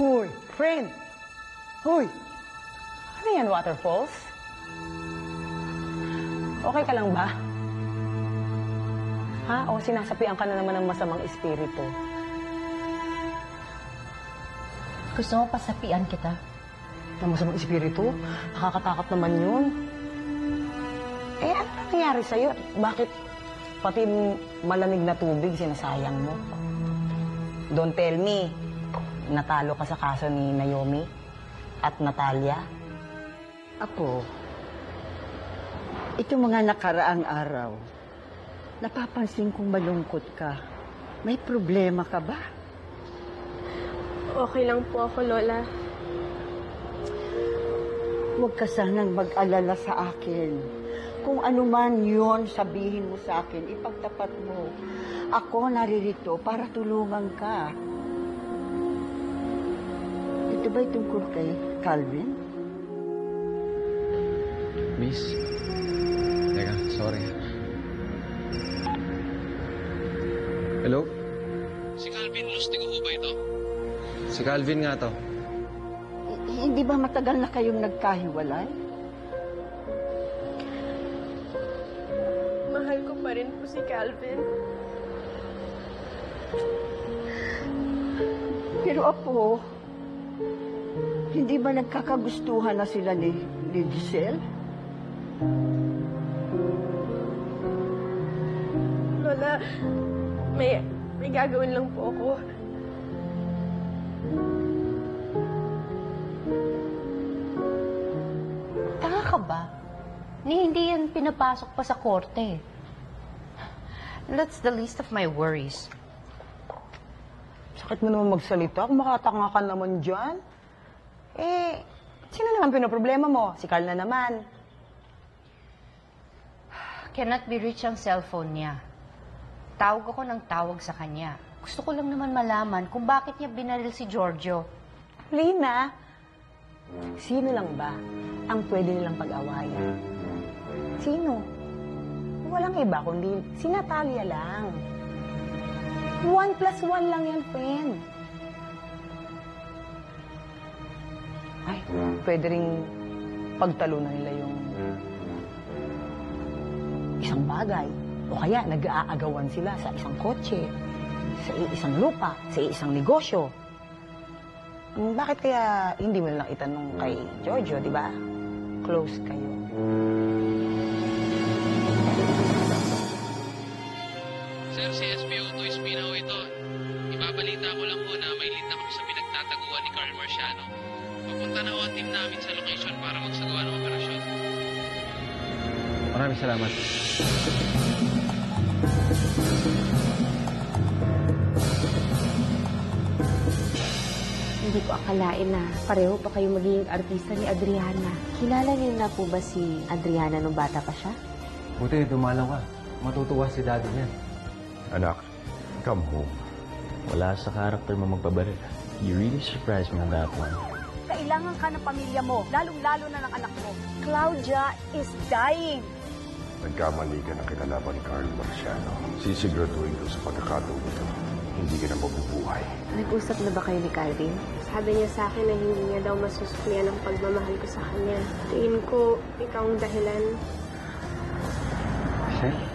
Hoy, friend! Hoy! Ano yan, Waterfalls? Okay ka lang ba? Ha? O sinasapian ka na naman ng masamang espiritu? Gusto mo pasapian kita? Ng masamang espiritu? Nakakatakot naman yun. Ano nangyari sa'yo? Bakit pati malamig na tubig sinasayang mo? Don't tell me, natalo ka sa kaso ni Naomi at Natalia? Apo, ito mga nakaraang araw, napapansin kong malungkot ka. May problema ka ba? Okay lang po ako, Lola. Huwag ka sanang mag-alala sa akin. Kung ano man yun, sabihin mo sa akin, ipagtapat mo. Ako naririto para tulungan ka. Ito ba'y tungkol kay Calvin? Miss, teka, sorry. Hello? Si Calvin Lustigo ho ba ito? Si Calvin nga to. Hindi ba matagal na kayong nagkahiwalay? Mahal ko pa rin po si Calvin. Pero Apo, hindi ba nagkakagustuhan na sila ni Giselle? Lola, may gagawin lang po ako. Tanga ka ba? Hindi yan pinapasok pa sa korte. That's the least of my worries. Sakit mo naman magsalita. Kung makatanga ka naman dyan. Sino naman pinoproblema mo? Si Carl na naman. Cannot be reached ang cellphone niya. Tawag ako ng tawag sa kanya. Gusto ko lang naman malaman kung bakit niya binaril si Giorgio. Lina, sino lang ba ang pwede nilang pag-awayan? Sino? Walang iba kundi si Natalia lang. 1+1 lang yan, friend. Ay, pwede ring pagtalunan nila yung isang bagay. O kaya nag-aagawan sila sa isang kotse, sa isang lupa, sa isang negosyo. Bakit kaya hindi mo lang itanong kay Giorgio, di ba? Close kayo. Sir, si SPO to Espinaho ito. Ibabalita ko lang po na may lead na kami sa pinagtataguan ni Carl Marciano. Papunta na ho ang team namin sa location para magsagawa ng operasyon. Maraming salamat. Hindi ko akalain na pareho pa kayo magiging artista ni Adriana. Kilala niyo na po ba si Adriana nung bata pa siya? Buti, dumalaw ka. Matutuwa si daddy niyan. Anak, come home. Wala sa karakter mo magpabaril. You really surprised me on that one. Kailangan ka ng pamilya mo, lalong-lalo na ng anak mo. Claudia is dying. Nagkamali ka ng kinalaban ni Carl Marciano. Sisiguraduhin ko sa pagkakataon ito. Hindi ka na mabubuhay. Nag-usap na ba kayo ni Calvin? Sabi niya sa akin na hindi niya daw masusuklian ang pagmamahal ko sa kanya. Tingin ko, ikaw ang dahilan. Michelle?